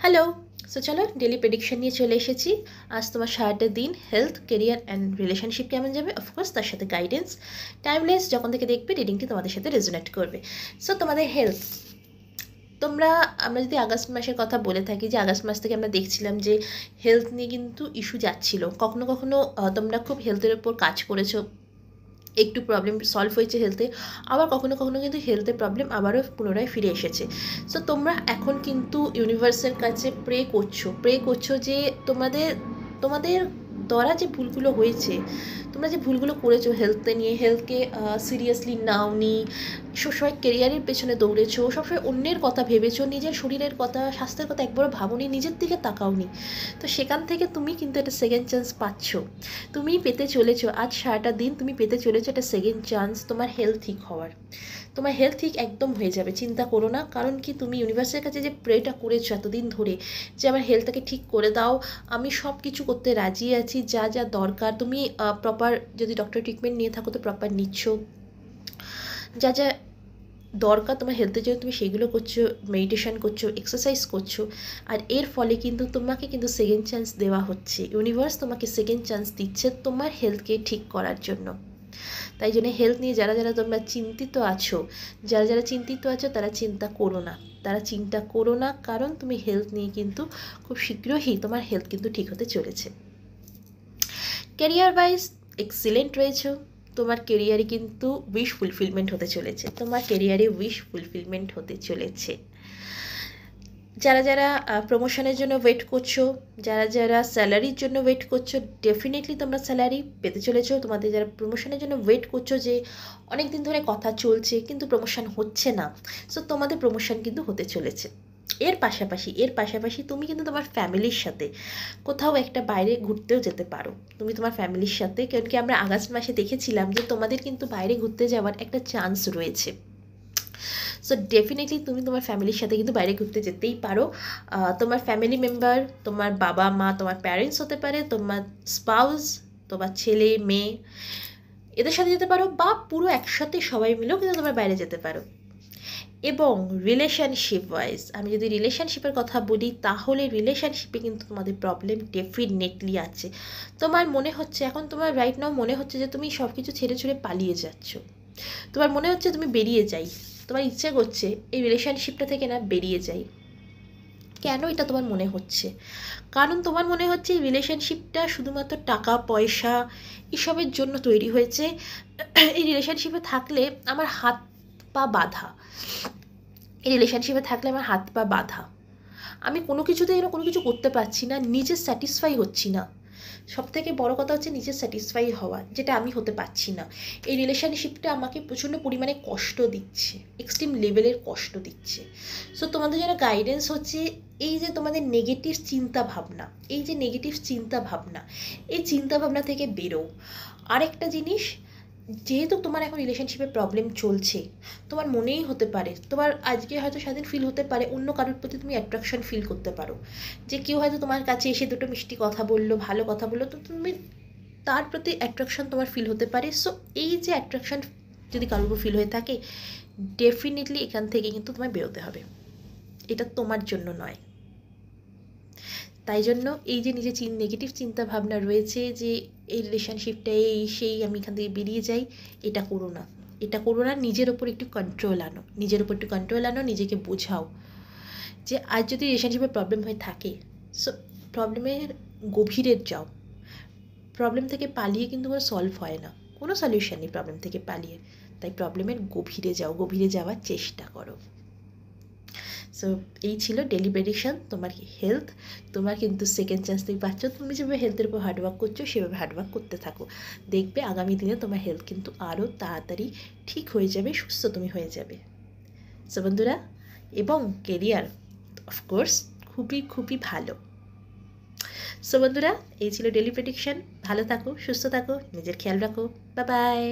Hello. So চলো daily prediction নিয়ে চলে এসেছি। আজ তোমার সারাটা দিন হেলথ, কেরিয়ার অ্যান্ড রিলেশনশিপ কেমন যাবে, অফকোর্স তার সাথে গাইডেন্স। টাইমলেস যখন থেকে দেখবে রিডিংটি তোমাদের সাথে রেজোনেট করবে। সো তোমাদের হেলথ, আমরা যদি আগস্ট মাসের কথা বলে থাকি, যে আগস্ট মাস থেকে আমরা দেখছিলাম যে হেলথ নিয়ে কিন্তু ইস্যু যাচ্ছিল। কখনো কখনো তোমরা খুব হেলথের ওপর কাজ করেছো, একটু প্রবলেম সলভ হয়েছে হেলথে, আবার কখনো কখনো কিন্তু হেলথের প্রবলেম আবারও পুনরায় ফিরে এসেছে। সো তোমরা এখন কিন্তু ইউনিভার্সের কাছে প্রে করছো যে তোমাদের তোমাদের দ্বারা যে ভুলগুলো হয়েছে, তোমরা যে ভুলগুলো করেছো হেলথে নিয়ে, হেলথকে সিরিয়াসলি নাওনি, সবসময় কেরিয়ারের পেছনে দৌড়েছো, সবসময় অন্যের কথা ভেবেছো, নিজের শরীরের কথা, স্বাস্থ্যের কথা একবারও ভাবোনি, নিজের দিকে তাকাওনি। তো সেখান থেকে তুমি কিন্তু একটা সেকেন্ড চান্স পাচ্ছ, তুমি পেতে চলেছো। আজ সারাটা দিন তুমি পেতে চলেছো একটা সেকেন্ড চান্স তোমার হেলথ ঠিক হওয়ার। তোমার হেলথ ঠিক একদম হয়ে যাবে, চিন্তা করো না। কারণ কি, তুমি ইউনিভার্সের কাছে যে প্রেটা করেছো এতদিন ধরে, যে আমার হেলথটাকে ঠিক করে দাও, আমি সব কিছু করতে রাজি আছি, যা যা দরকার তুমি প্রপার, যদি ডক্টর ট্রিটমেন্ট নিয়ে থাকো তো প্রপার নিচ্ছ, যা যা দরকার তোমার হেলথের জন্য তুমি সেগুলো করছো, মেডিটেশন করছো, এক্সারসাইজ করছো। আর এর ফলে কিন্তু তোমাকে কিন্তু সেকেন্ড চান্স দেওয়া হচ্ছে, ইউনিভার্স তোমাকে সেকেন্ড চান্স দিচ্ছে তোমার হেলথকে ঠিক করার জন্য। তাই জন্য হেলথ নিয়ে যারা যারা তোমরা চিন্তিত আছো, তারা চিন্তা করো না, কারণ তুমি হেলথ নিয়ে কিন্তু খুব শীঘ্রই তোমার হেলথ কিন্তু ঠিক হতে চলেছে। ক্যারিয়ার ওয়াইজ এক্সিলেন্ট রয়েছে, তোমার কেরিয়ারে কিন্তু উইশ ফুলফিলমেন্ট হতে চলেছে। যারা যারা প্রমোশনের জন্য ওয়েট করছো, যারা যারা স্যালারির জন্য ওয়েট করছো, ডেফিনেটলি তোমরা স্যালারি পেতে চলেছো। তোমাদের যারা প্রমোশনের জন্য ওয়েট করছো, যে অনেক দিন ধরে কথা চলছে কিন্তু প্রমোশন হচ্ছে না, সো তোমাদের প্রমোশন কিন্তু হতে চলেছে। এর পাশাপাশি তুমি কিন্তু তোমার ফ্যামিলির সাথে কোথাও একটা বাইরে ঘুরতেও যেতে পারো, তুমি তোমার ফ্যামিলির সাথে। কারণ কি, আমরা আগস্ট মাসে দেখেছিলাম যে তোমাদের কিন্তু বাইরে ঘুরতে যাওয়ার একটা চান্স রয়েছে। সো ডেফিনেটলি তুমি তোমার ফ্যামিলির সাথে কিন্তু বাইরে ঘুরতে যেতেই পারো। তোমার ফ্যামিলি মেম্বার, তোমার বাবা মা, তোমার প্যারেন্টস হতে পারে, তোমার স্পাউস, তোমার ছেলে মেয়ে, এদের সাথে যেতে পারো, বা পুরো একসাথে সবাই মিলেও কিন্তু তোমরা বাইরে যেতে পারো। এবং রিলেশনশিপ ওয়াইজ আমি যদি রিলেশনশিপের কথা বলি, তাহলে রিলেশনশিপে কিন্তু তোমাদের প্রবলেম ডেফিনেটলি আছে। তোমার মনে হচ্ছে এখন, তোমার রাইট নাও মনে হচ্ছে যে তুমি সব কিছু ছেড়ে ছুড়ে পালিয়ে যাচ্ছ, তোমার মনে হচ্ছে তুমি বেরিয়ে যাই, তোমার ইচ্ছা করছে এই রিলেশনশিপটা থেকে না বেরিয়ে যাই। কেন এটা তোমার মনে হচ্ছে? কারণ তোমার মনে হচ্ছে এই রিলেশনশিপটা শুধুমাত্র টাকা পয়সা এসবের জন্য তৈরি হয়েছে। এই রিলেশনশিপে থাকলে আমার হাত পা বাঁধা, আমি কোনো কিছু করতে পারছি না, নিজে স্যাটিসফাই হচ্ছি না। সবথেকে বড় কথা হচ্ছে নিজের স্যাটিসফাই হওয়া, যেটা আমি হতে পারছি না। এই রিলেশনশিপটা আমাকে প্রচণ্ড পরিমাণে কষ্ট দিচ্ছে, এক্সট্রিম লেভেলের কষ্ট দিচ্ছে। সো তোমাদের যারা গাইডেন্স হচ্ছে, এই যে তোমাদের নেগেটিভ চিন্তা ভাবনা, এই চিন্তা ভাবনা থেকে বেরো। আরেকটা জিনিস, যেহেতু তোমার এখন রিলেশনশিপে প্রবলেম চলছে, তোমার মনেই হতে পারে, তোমার আজকে হয়তো স্বাধীন ফিল হতে পারে, অন্য কারোর প্রতি তুমি অ্যাট্রাকশন ফিল করতে পারো, যে কেউ হয়তো তোমার কাছে এসে দুটো মিষ্টি কথা বললো, ভালো কথা বললো, তো তুমি তার প্রতি অ্যাট্রাকশন তোমার ফিল হতে পারে। সো এই যে অ্যাট্রাকশন যদি কারোর উপর ফিল হয়ে থাকে, ডেফিনেটলি এখান থেকে কিন্তু তোমায় বেরোতে হবে, এটা তোমার জন্য নয়। তাই জন্য এই যে নিজের নেগেটিভ চিন্তা ভাবনা রয়েছে, যে এই রিলেশনশিপটা এই সেই, আমি এখান থেকে বেরিয়ে যাই, এটা করো না। নিজের ওপর একটু কন্ট্রোল আনো, নিজেকে বোঝাও যে আজ যদি রিলেশনশিপে প্রবলেম হয়ে থাকে, সো প্রবলেমের গভীরে যাও। প্রবলেম থেকে পালিয়ে কিন্তু কোনো সলভ হয় না, কোনো সলিউশন নেই প্রবলেম থেকে পালিয়ে। তাই প্রবলেমের গভীরে যাওয়ার চেষ্টা করো। সো এই ছিল ডেলি প্রেডিকশন। তোমার হেলথ, তোমার কিন্তু সেকেন্ড চান্স তুমি পাচ্ছ। তুমি যেভাবে হেলথের উপর হার্ডওয়ার্ক করছো, সেভাবে হার্ডওয়ার্ক করতে থাকো, দেখবে আগামী দিনে তোমার হেলথ কিন্তু আরও তাড়াতাড়ি ঠিক হয়ে যাবে, সুস্থ তুমি হয়ে যাবে। সো বন্ধুরা, এবং কেরিয়ার অফকোর্স খুবই ভালো। সো বন্ধুরা, এই ছিল ডেলি প্রেডিকশন। ভালো থাকো, সুস্থ থাকো, নিজের খেয়াল রাখো। Bye bye.